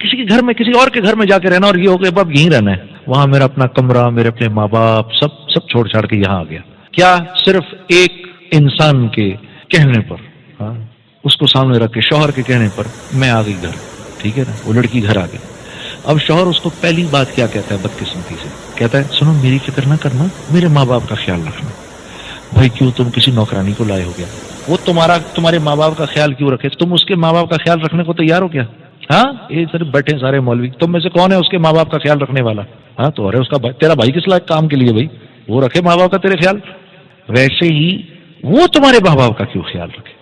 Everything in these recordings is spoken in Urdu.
کسی کے گھر میں، کسی اور کے گھر میں جا کے رہنا اور یہ ہو کہ اب یہیں رہنا ہے، وہاں میرا اپنا کمرہ، میرے اپنے ماں باپ سب چھوڑ چھاڑ کے یہاں آ گیا. کیا صرف ایک انسان کے کہنے پر، ہاں اس کو سامنے رکھ کے شوہر کے کہنے پر میں آ گئی گھر، ٹھیک ہے نا، وہ لڑکی گھر آ گئی. اب شوہر اس کو پہلی بات کیا کہتا ہے بدقسمتی سے؟ کہتا ہے سنو میری فکر نہ کرنا، میرے ماں باپ کا خیال رکھنا. بھائی کیوں تم کسی نوکرانی کو لائے ہو گیا؟ وہ تمہارے ماں باپ کا خیال کیوں رکھے؟ تم اس کے ماں باپ کا خیال رکھنے کو تیار ہو کیا؟ ہاں یہ صرف بیٹھے سارے مولوی، تم میں سے کون ہے اس کے ماں باپ کا خیال رکھنے والا؟ ہاں تو ارے اس کا تیرا بھائی کس لائق کام کے لیے بھائی، وہ رکھے ماں باپ کا تیرے خیال. ویسے ہی وہ تمہارے ماں باپ کا کیوں خیال رکھے؟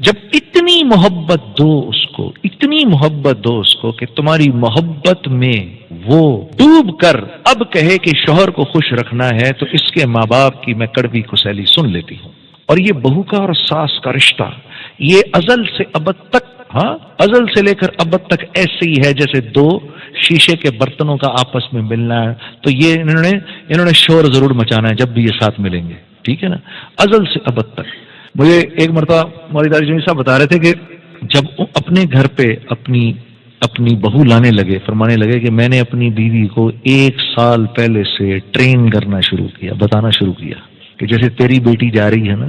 جب اتنی محبت دو اس کو، اتنی محبت دو اس کو کہ تمہاری محبت میں وہ ڈوب کر اب کہے کہ شوہر کو خوش رکھنا ہے، تو اس کے ماں باپ کی میں کڑوی کسیلی سن لیتی ہوں. اور یہ بہو کا اور ساس کا رشتہ یہ ازل سے ابد تک، ہاں ازل سے لے کر ابد تک ایسے ہی ہے جیسے دو شیشے کے برتنوں کا آپس میں ملنا ہے. تو یہ انہوں نے شور ضرور مچانا ہے جب بھی یہ ساتھ ملیں گے، ٹھیک ہے نا، ازل سے ابد تک. مجھے ایک مرتبہ مولوی داڑھی جمیل صاحب بتا رہے تھے کہ جب اپنے گھر پہ اپنی بہو لانے لگے، فرمانے لگے کہ میں نے اپنی بیوی کو 1 سال پہلے سے ٹرین کرنا شروع کیا، بتانا شروع کیا کہ جیسے تیری بیٹی جا رہی ہے نا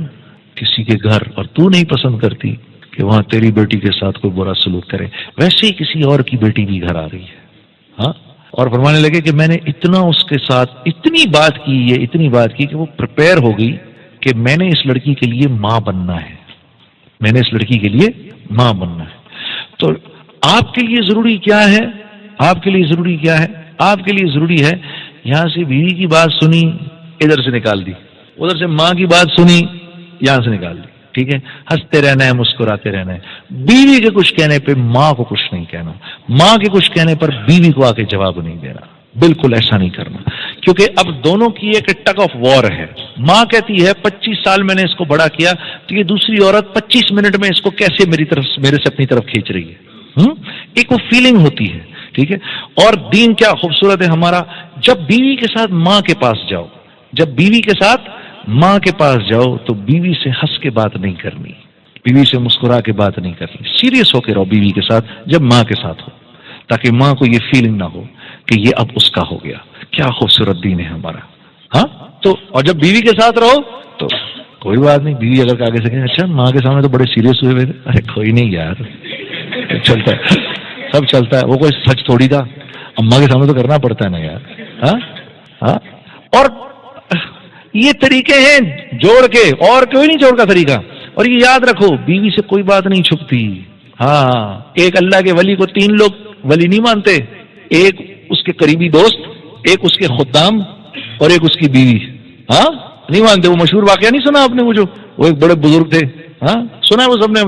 کسی کے گھر اور تو نہیں پسند کرتی کہ وہاں تیری بیٹی کے ساتھ کوئی برا سلوک کرے، ویسے ہی کسی اور کی بیٹی بھی گھر آ رہی ہے. ہاں اور فرمانے لگے کہ میں نے اتنا اس کے ساتھ اتنی بات کی کہ وہ پریپئر ہو گئی کہ میں نے اس لڑکی کے لیے ماں بننا ہے، میں نے اس لڑکی کے لیے ماں بننا ہے. تو آپ کے لیے ضروری کیا ہے؟ آپ کے لیے ضروری کیا ہے؟ آپ کے لیے ضروری ہے یہاں سے بیوی کی بات سنی، ادھر سے نکال دی، ادھر سے ماں کی بات سنی، یہاں سے نکال دی، ٹھیک ہے، ہنستے رہنا ہے، مسکراتے رہنا ہے. بیوی کے کچھ کہنے پہ ماں کو کچھ نہیں کہنا، ماں کے کچھ کہنے پر بیوی کو آ کے جواب نہیں دینا، بالکل ایسا نہیں کرنا. کیونکہ اب دونوں کی ایک ٹگ آف وار ہے. ماں کہتی ہے 25 سال میں نے اس کو بڑا کیا، تو یہ دوسری عورت 25 منٹ میں اس کو کیسے میرے سے اپنی طرف کھینچ رہی ہے. ایک وہ فیلنگ ہوتی ہے، ٹھیک ہے. اور دین کیا خوبصورت ہے ہمارا، جب بیوی کے ساتھ ماں کے پاس جاؤ، جب بیوی کے ساتھ ماں کے پاس جاؤ تو بیوی سے ہنس کے بات نہیں کرنی، بیوی سے مسکرا کے بات نہیں کرنی، سیریس ہو کے رہو بیوی کے ساتھ جب ماں کے ساتھ ہو، تاکہ ماں کو یہ فیلنگ نہ ہو کہ یہ اب اس کا ہو گیا. کیا خوبصورت دین ہے ہمارا. ہاں تو اور جب بیوی کے ساتھ رہو تو کوئی بات نہیں، بیوی اگر آگے سے کہیں اچھا ماں کے سامنے تو بڑے سیریس ہوئے تھے، ارے کوئی نہیں یار، چلتا ہے، سب چلتا ہے، وہ کوئی سچ تھوڑی تھا، اماں کے سامنے تو کرنا پڑتا ہے نا یار. ہاں ہاں اور یہ طریقے ہیں جوڑ کے، اور کوئی نہیں جوڑ کا طریقہ. اور یہ یاد رکھو بیوی سے کوئی بات نہیں چھپتی. ہاں ایک اللہ کے ولی کو 3 لوگ ولی نہیں مانتے، ایک اس کے قریبی دوست، ایک اس کے خدام اور ایک اس کی بیوی. ہاں نہیں مانتے. وہ مشہور واقعہ نہیں سنا آپ نے، وہ ایک بڑے بزرگ تھے، ہاں سنا ہے وہ سب نے،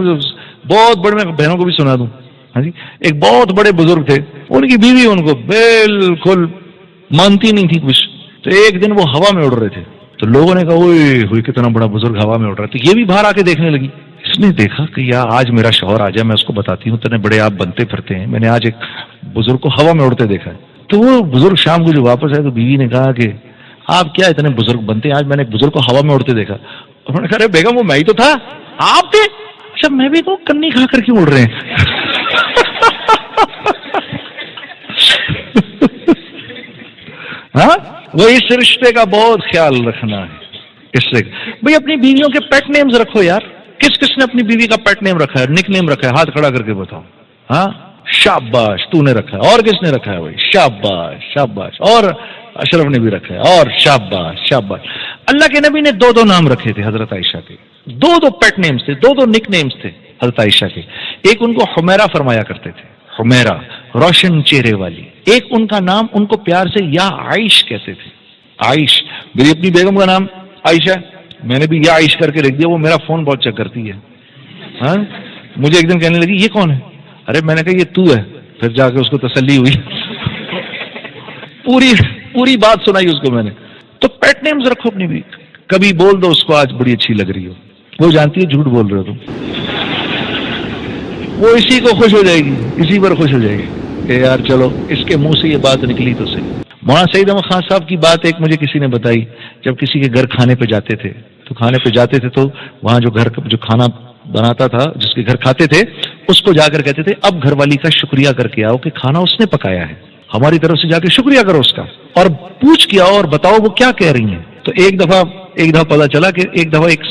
بہت بڑے، میں بہنوں کو بھی سنا دوں. ہاں جی ایک بہت بڑے بزرگ تھے، ان کی بیوی ان کو بالکل مانتی نہیں تھی کچھ. تو ایک دن وہ ہوا میں اڑ رہے تھے، تو لوگوں نے کہا اوئے ہوئی کتنا بڑا بزرگ ہوا میں اڑ رہا ہے. تو یہ بھی باہر آ کے دیکھنے لگی. اس نے دیکھا کہ یار آج میرا شوہر آ جائے، میں اس کو بتاتی ہوں تنے بڑے آپ بنتے پھرتے ہیں، میں نے آج ایک بزرگ کو ہوا میں اڑتے دیکھا ہے. تو وہ بزرگ شام کو جو واپس آئے تو بیوی نے کہا کہ آپ کیا اتنے بزرگ بنتے ہیں، آج میں نے ایک بزرگ کو ہوا میں اڑتے دیکھا. انہوں نے کہا ارے بیگم وہ میں ہی تو تھا، آپ تھے؟ اچھا میں بھی کہوں کنی کھا کر کیوں اڑ رہے ہیں. ہاں وہ اس رشتے کا بہت خیال رکھنا ہے. اس سے بھائی اپنی بیویوں کے پیٹ نیمز رکھو یار. کس نے اپنی بیوی کا پیٹ نیم رکھا ہے، نک نیم رکھا ہے؟ ہاتھ کھڑا کر کے بتاؤ. ہاں شاباش تو نے رکھا ہے. اور کس نے رکھا ہے بھائی؟ شاباش شاباش. اور اشرف نے بھی رکھا ہے. اور شاباش شاباش. اللہ کے نبی نے 2 نام رکھے تھے حضرت عائشہ کے، 2 پیٹ نیمز تھے، 2 نک نیمز تھے حضرت عائشہ کے. ایک ان کو حمیرہ فرمایا کرتے تھے، حمیرہ روشن چہرے والی. ایک ان کا نام ان کو پیار سے یا عائش کہتے تھے، عائش. میری اپنی بیگم کا نام عائشہ، میں نے بھی یا عائش کر کے لکھ دیا. وہ میرا فون بہت چیک کرتی ہے. ہاں مجھے ایک دن کہنے لگی یہ کون ہے؟ ارے میں نے کہا یہ تو ہے. پھر جا کے اس کو تسلی ہوئی، پوری بات سنائی اس کو میں نے. تو پیٹ نیمز رکھو اپنی بھی. کبھی بول دو اس کو آج بڑی اچھی لگ رہی ہو، وہ جانتی ہے جھوٹ بول رہے ہو تم، وہ اسی کو خوش ہو جائے گی، اسی پر خوش ہو جائے گی کہ یار چلو اس کے منہ سے یہ بات نکلی تو صحیح. مولانا سعید احمد خان صاحب کی بات ایک مجھے کسی نے بتائی. جب کسی کے گھر کھانے پہ جاتے تھے تو وہاں جو گھر جو کھانا بناتا تھا، جس کے گھر کھاتے تھے، اس کو جا کر کہتے تھے اب گھر والی کا شکریہ کر کے آؤ کہ کھانا اس نے پکایا ہے، ہماری طرف سے جا کے شکریہ کرو اس کا، اور پوچھ کے آؤ اور بتاؤ وہ کیا کہہ رہی ہیں۔ تو ایک دفعہ پتا چلا کہ ایک دفعہ ایک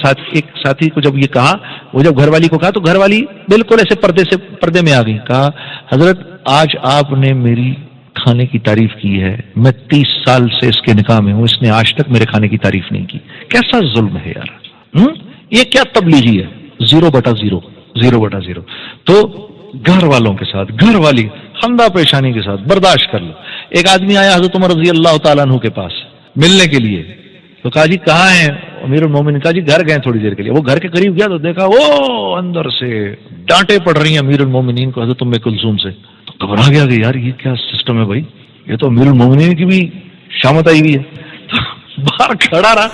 ساتھی کو جب یہ کہا، وہ جب گھر والی کو کہا تو گھر والی بالکل ایسے پردے میں آ گئی، کہا حضرت آج آپ نے میری کھانے کی تعریف کی ہے، میں 30 سال سے اس کے نکاح میں ہوں، اس نے آج تک میرے کھانے کی تعریف نہیں کی، کیسا ظلم ہے یار، یہ کیا تبلیغی ہے، 0/0 تو گھر والوں کے ساتھ، گھر والی خندہ پیشانی کے ساتھ برداشت کر لو۔ ایک آدمی آیا حضرت عمر رضی اللہ تعالیٰ عنہ کے پاس ملنے کے لیے، تو کہا جی کہاں ہیں امیر المومنین؟ کہا جی گھر گئے تھوڑی دیر کے لیے۔ وہ گھر کے قریب گیا تو دیکھا وہ اندر سے ڈانٹے پڑ رہی ہیں امیر المومنین کو حضرت ام کلثوم سے، تو گھبرا گیا کہ یار یہ کیا سسٹم ہے بھائی، یہ تو امیر المومنین کی بھی شامت آئی ہوئی ہے۔ باہر کھڑا رہا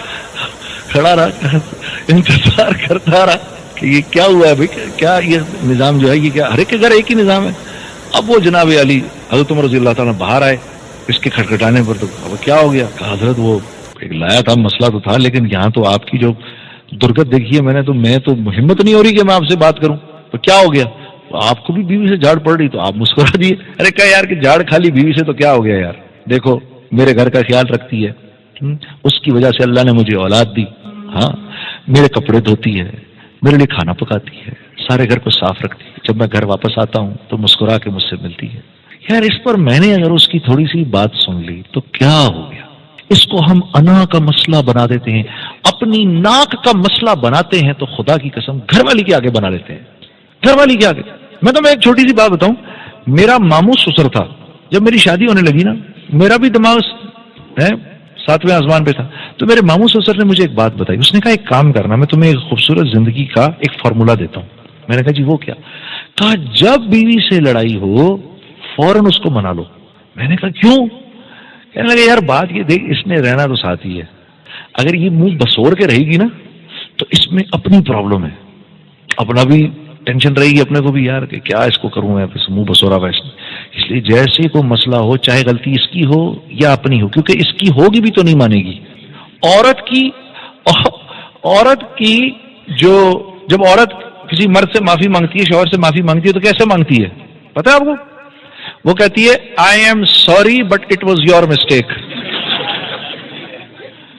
انتظار کرتا رہا کہ یہ کیا ہوا ہے بھائی، کیا یہ نظام جو ہے یہ کیا، ہر ایک کے گھر ایک ہی نظام ہے۔ اب وہ جناب علی حضرت عمر رضی اللہ تعالیٰ باہر آئے اس کے کھٹکھٹانے پر، تو اب کیا ہو گیا؟ کہا حضرت وہ ایک لایا تھا، مسئلہ تو تھا، لیکن یہاں تو آپ کی جو درگت دیکھی ہے میں نے، تو میں تو ہمت نہیں ہو رہی کہ میں آپ سے بات کروں، تو کیا ہو گیا؟ آپ کو بھی بیوی سے جھاڑ پڑ رہی، تو آپ مسکرا دیے۔ ارے کہا یار کہ جھاڑ کھا لی بیوی سے تو کیا ہو گیا یار، دیکھو میرے گھر کا خیال رکھتی ہے، اس کی وجہ سے اللہ نے مجھے اولاد دی، ہاں میرے کپڑے دھوتی ہے، میرے لیے کھانا پکاتی ہے، سارے گھر کو صاف رکھتی ہے، جب میں گھر واپس آتا ہوں تو مسکرا کے مجھ سے ملتی ہے۔ یار اس پر میں نے اگر اس کی تھوڑی سی بات سن لی تو کیا ہو گیا؟ اس کو ہم انا کا مسئلہ بنا دیتے ہیں، اپنی ناک کا مسئلہ بناتے ہیں، تو خدا کی قسم گھر والی کے آگے بنا لیتے ہیں، گھر والی کے آگے۔ میں تو ایک چھوٹی سی بات بتاؤں، میرا ماموں سسر تھا، جب میری شادی ہونے لگی نا، میرا بھی دماغ 7ویں آسمان پہ تھا، تو میرے ماموں سسر نے مجھے ایک بات بتائی، اس نے کہا ایک کام کرنا، میں تمہیں ایک خوبصورت زندگی کا ایک فارمولا دیتا ہوں۔ میں نے کہا جی وہ کیا؟ کہا جب بیوی سے لڑائی ہو فوراً اس کو منا لو۔ میں نے کہا کیوں؟ کہنے لگے یار بات یہ دیکھ، اس نے رہنا تو ساتھ ہی ہے، اگر یہ منہ بسور کے رہے گی نا تو اس میں اپنی پرابلم ہے، اپنا بھی ٹینشن رہے گی اپنے کو بھی، یار کہ کیا اس کو کروں میں، منہ بسورا ویسے، اس لیے جیسے کوئی مسئلہ ہو، چاہے غلطی اس کی ہو یا اپنی ہو، کیونکہ اس کی ہوگی بھی تو نہیں مانے گی۔ عورت کی جو جب عورت کسی مرد سے معافی مانگتی ہے، شوہر سے معافی مانگتی ہے، تو کیسے مانگتی ہے پتہ ہے آپ کو؟ وہ کہتی ہے I am sorry but it was your mistake,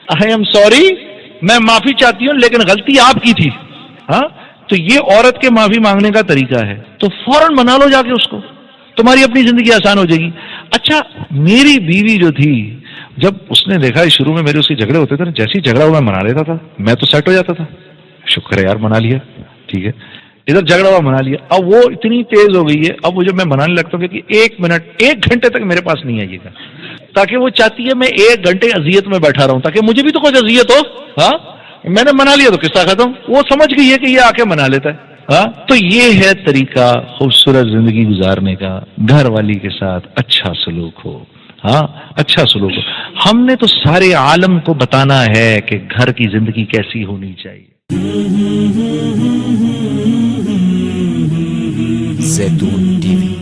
I am sorry, میں معافی چاہتی ہوں لیکن غلطی آپ کی تھی۔ ہاں تو یہ عورت کے معافی مانگنے کا طریقہ ہے، تو فوراً منا لو جا کے اس کو، تمہاری اپنی زندگی آسان ہو جائے گی۔ اچھا میری بیوی جو تھی، جب اس نے دیکھا شروع میں میرے اس کے جھگڑے ہوتے تھے، جیسے ہی جھگڑا ہوا میں منا لیتا تھا، میں تو سیٹ ہو جاتا تھا، شکر ہے یار منا لیا، ٹھیک ہے، ادھر جھگڑا ہوا منا لیا۔ اب وہ اتنی تیز ہو گئی ہے، اب وہ جب میں منانے لگتا ہوں کہ 1 گھنٹے تک میرے پاس نہیں آئیے گا، تاکہ وہ چاہتی ہے میں 1 گھنٹے اذیت میں بیٹھا رہوں تاکہ مجھے بھی تو کچھ اذیت ہو۔ ہاں میں نے منا لیا تو قصہ ختم، وہ سمجھ گئی ہے کہ یہ آ کے منا لیتا ہے۔ ہاں تو یہ ہے طریقہ خوبصورت زندگی گزارنے کا، گھر والی کے ساتھ اچھا سلوک ہو، ہاں اچھا سلوک ہو۔ ہم نے تو سارے عالم کو بتانا ہے کہ گھر کی زندگی کیسی ہونی چاہیے۔ زیتون ٹی وی